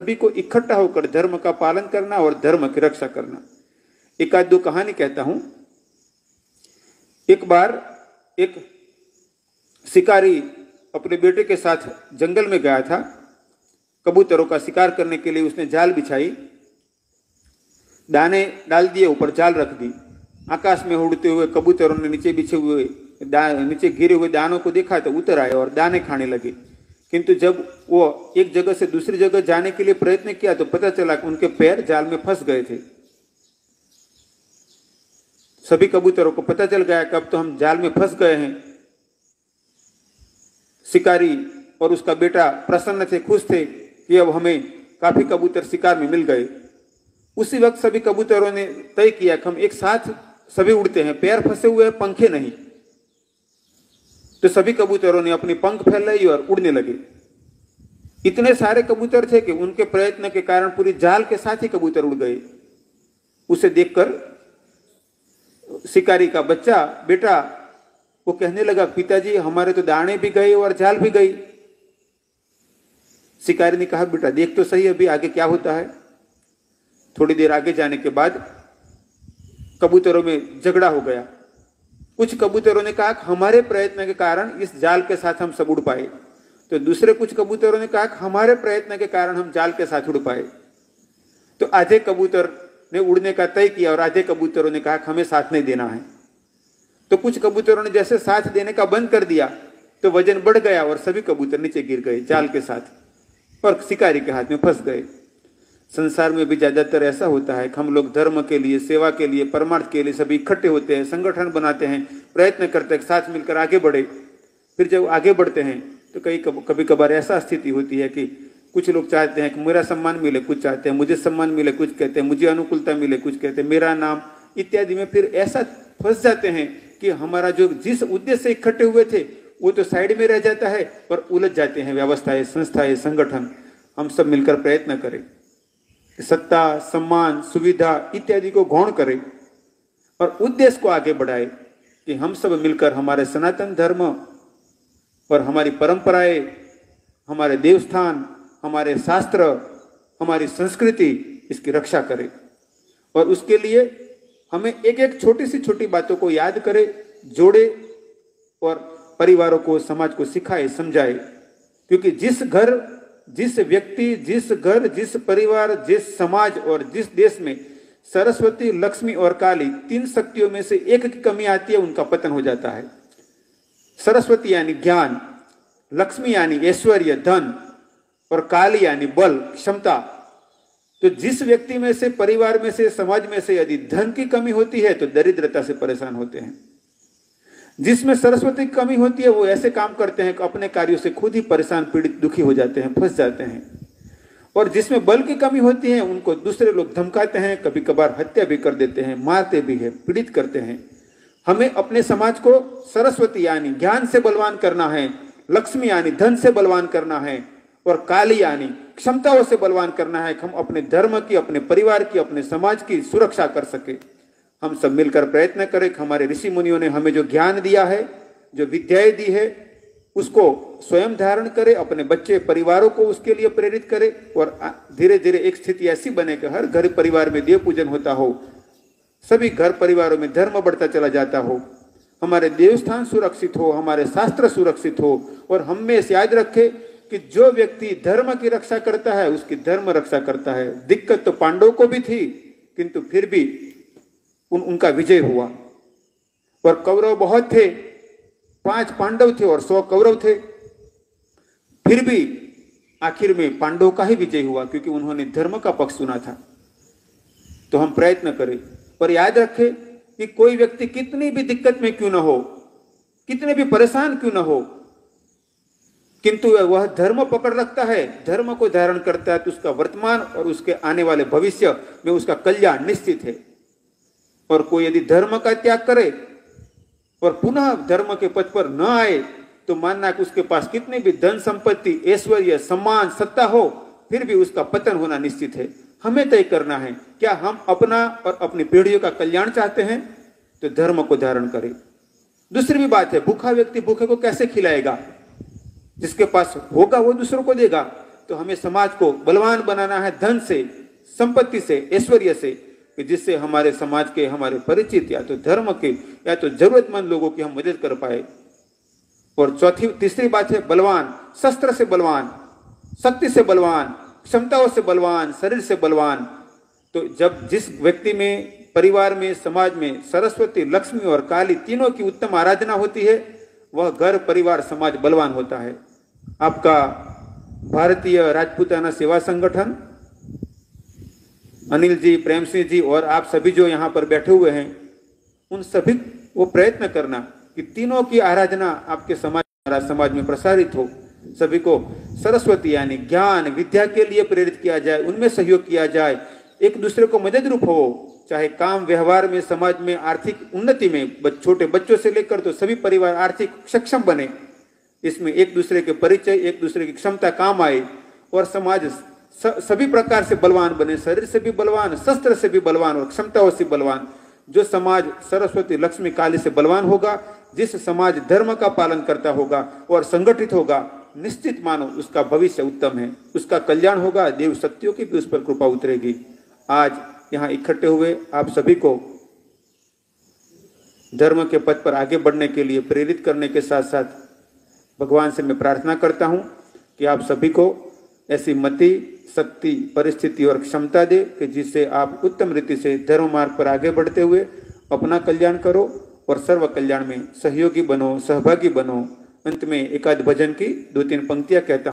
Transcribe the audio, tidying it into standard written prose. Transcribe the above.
सभी को इकट्ठा होकर धर्म का पालन करना और धर्म की रक्षा करना। एक आध दो कहानी कहता हूं। एक बार एक शिकारी अपने बेटे के साथ जंगल में गया था। कबूतरों का शिकार करने के लिए उसने जाल बिछाई, दाने डाल दिए, ऊपर जाल रख दी। आकाश में उड़ते हुए कबूतरों ने नीचे गिरे हुए दानों को देखा तो उतर आए और दाने खाने लगे। किंतु जब वो एक जगह से दूसरी जगह जाने के लिए प्रयत्न किया तो पता चला कि उनके पैर जाल में फंस गए थे। सभी कबूतरों को पता चल गया कि अब तो हम जाल में फंस गए हैं। शिकारी और उसका बेटा प्रसन्न थे, खुश थे कि अब हमें काफी कबूतर शिकार में मिल गए। उसी वक्त सभी कबूतरों ने तय किया कि हम एक साथ सभी उड़ते हैं, पैर फंसे हुए हैं, पंखे नहीं। तो सभी कबूतरों ने अपनी पंख फैलाई और उड़ने लगे। इतने सारे कबूतर थे कि उनके प्रयत्न के कारण पूरी जाल के साथ ही कबूतर उड़ गए। उसे देखकर शिकारी का बेटा वो कहने लगा, पिताजी हमारे तो दाने भी गए और जाल भी गई। शिकारी ने कहा, बेटा देख तो सही अभी आगे क्या होता है। थोड़ी देर आगे जाने के बाद कबूतरों में झगड़ा हो गया। कुछ कबूतरों ने कहा कि हमारे प्रयत्न के कारण इस जाल के साथ हम सब उड़ पाए, तो दूसरे कुछ कबूतरों ने कहा कि हमारे प्रयत्न के कारण हम जाल के साथ उड़ पाए। तो आधे कबूतर ने उड़ने का तय किया और आधे कबूतरों ने कहा कि हमें साथ नहीं देना है। तो कुछ कबूतरों ने जैसे साथ देने का बंद कर दिया तो वजन बढ़ गया और सभी कबूतर नीचे गिर गए जाल के साथ और शिकारी के हाथ में फंस गए। संसार में भी ज्यादातर ऐसा होता है कि हम लोग धर्म के लिए, सेवा के लिए, परमार्थ के लिए सभी इकट्ठे होते हैं, संगठन बनाते हैं, प्रयत्न करते हैं साथ मिलकर आगे बढ़े। फिर जब आगे बढ़ते हैं तो कभी कभार ऐसा स्थिति होती है कि कुछ लोग चाहते हैं कि मेरा सम्मान मिले, कुछ चाहते हैं मुझे सम्मान मिले, कुछ कहते हैं मुझे अनुकूलता मिले, कुछ कहते हैं मेरा नाम इत्यादि में फिर ऐसा फंस जाते हैं कि हमारा जो जिस उद्देश्य से इकट्ठे हुए थे वो तो साइड में रह जाता है और उलझ जाते हैं व्यवस्थाएं, संस्थाएं, संगठन। हम सब मिलकर प्रयत्न करें, सत्ता, सम्मान, सुविधा इत्यादि को गौण करें और उद्देश्य को आगे बढ़ाए कि हम सब मिलकर हमारे सनातन धर्म और हमारी परंपराएं, हमारे देवस्थान, हमारे शास्त्र, हमारी संस्कृति इसकी रक्षा करें। और उसके लिए हमें एक एक छोटी सी छोटी बातों को याद करे, जोड़े और परिवारों को, समाज को सिखाए, समझाए। क्योंकि जिस घर, जिस व्यक्ति, जिस परिवार, जिस समाज और जिस देश में सरस्वती, लक्ष्मी और काली तीन शक्तियों में से एक की कमी आती है उनका पतन हो जाता है। सरस्वती यानी ज्ञान, लक्ष्मी यानी ऐश्वर्य, धन और काली यानी बल, क्षमता। तो जिस व्यक्ति में से, परिवार में से, समाज में से यदि धन की कमी होती है तो दरिद्रता से परेशान होते हैं। जिसमें सरस्वती की कमी होती है वो ऐसे काम करते हैं कि अपने कार्यों से खुद ही परेशान, पीड़ित, दुखी हो जाते हैं, फंस जाते हैं। और जिसमें बल की कमी होती है उनको दूसरे लोग धमकाते हैं, कभी कभार हत्या भी कर देते हैं, मारते भी है, पीड़ित करते हैं। हमें अपने समाज को सरस्वती यानी ज्ञान से बलवान करना है, लक्ष्मी यानी धन से बलवान करना है और काली यानी क्षमताओं से बलवान करना है कि हम अपने धर्म की, अपने परिवार की, अपने समाज की सुरक्षा कर सके। हम सब मिलकर प्रयत्न करें कि हमारे ऋषि मुनियों ने हमें जो ज्ञान दिया है, जो विद्याएं दी है, उसको स्वयं धारण करें, अपने बच्चे, परिवारों को उसके लिए प्रेरित करें और धीरे धीरे एक स्थिति ऐसी बने कि हर घर परिवार में देव पूजन होता हो, सभी घर परिवारों में धर्म बढ़ता चला जाता हो, हमारे देवस्थान सुरक्षित हो, हमारे शास्त्र सुरक्षित हो। और हमेशा याद रखे कि जो व्यक्ति धर्म की रक्षा करता है उसकी धर्म रक्षा करता है। दिक्कत तो पांडवों को भी थी किंतु फिर भी उनका विजय हुआ। और कौरव बहुत थे, 5 पांडव थे और 100 कौरव थे, फिर भी आखिर में पांडवों का ही विजय हुआ क्योंकि उन्होंने धर्म का पक्ष चुना था। तो हम प्रयत्न करें और याद रखें कि कोई व्यक्ति कितनी भी दिक्कत में क्यों ना हो, कितने भी परेशान क्यों ना हो, किंतु वह धर्म पकड़ रखता है, धर्म को धारण करता है तो उसका वर्तमान और उसके आने वाले भविष्य में उसका कल्याण निश्चित है। और कोई यदि धर्म का त्याग करे और पुनः धर्म के पथ पर न आए तो मानना कि उसके पास कितने भी धन संपत्ति, ऐश्वर्य, सम्मान, सत्ता हो, फिर भी उसका पतन होना निश्चित है। हमें तय करना है क्या हम अपना और अपनी पीढ़ियों का कल्याण चाहते हैं तो धर्म को धारण करें। दूसरी भी बात है, भूखा व्यक्ति भूखे को कैसे खिलाएगा? जिसके पास होगा वो दूसरों को देगा। तो हमें समाज को बलवान बनाना है, धन से, संपत्ति से, ऐश्वर्य से, कि जिससे हमारे समाज के, हमारे परिचित या तो धर्म के या तो जरूरतमंद लोगों की हम मदद कर पाए। और तीसरी बात है बलवान, शस्त्र से बलवान, शक्ति से बलवान, क्षमताओं से बलवान, शरीर से बलवान। तो जब जिस व्यक्ति में, परिवार में, समाज में सरस्वती, लक्ष्मी और काली तीनों की उत्तम आराधना होती है, वह घर, परिवार, समाज बलवान होता है। आपका भारतीय राजपूताना सेवा संगठन, अनिल जी, प्रेम सिंह जी और आप सभी जो यहाँ पर बैठे हुए हैं, उन सभी को प्रयत्न करना कि तीनों की आराधना आपके समाज में प्रसारित हो। सभी को सरस्वती यानी ज्ञान, विद्या के लिए प्रेरित किया जाए, उनमें सहयोग किया जाए, एक दूसरे को मदद रूप हो, चाहे काम व्यवहार में, समाज में, आर्थिक उन्नति में, छोटे बच्चों से लेकर तो सभी परिवार आर्थिक सक्षम बने। इसमें एक दूसरे के परिचय, एक दूसरे की क्षमता काम आए और समाज सभी प्रकार से बलवान बने, शरीर से भी बलवान, शस्त्र से भी बलवान और क्षमताओं से बलवान। जो समाज सरस्वती, लक्ष्मी, काली से बलवान होगा, जिस समाज धर्म का पालन करता होगा और संगठित होगा, निश्चित मानो उसका भविष्य उत्तम है, उसका कल्याण होगा, देव शक्तियों की भी उस पर कृपा उतरेगी। आज यहाँ इकट्ठे हुए आप सभी को धर्म के पथ पर आगे बढ़ने के लिए प्रेरित करने के साथ साथ भगवान से मैं प्रार्थना करता हूँ कि आप सभी को ऐसी मति, शक्ति, परिस्थिति और क्षमता दे कि जिससे आप उत्तम रीति से धर्म मार्ग पर आगे बढ़ते हुए अपना कल्याण करो और सर्व कल्याण में सहयोगी बनो, सहभागी बनो। अंत में एक आध भजन की 2-3 पंक्तियां कहता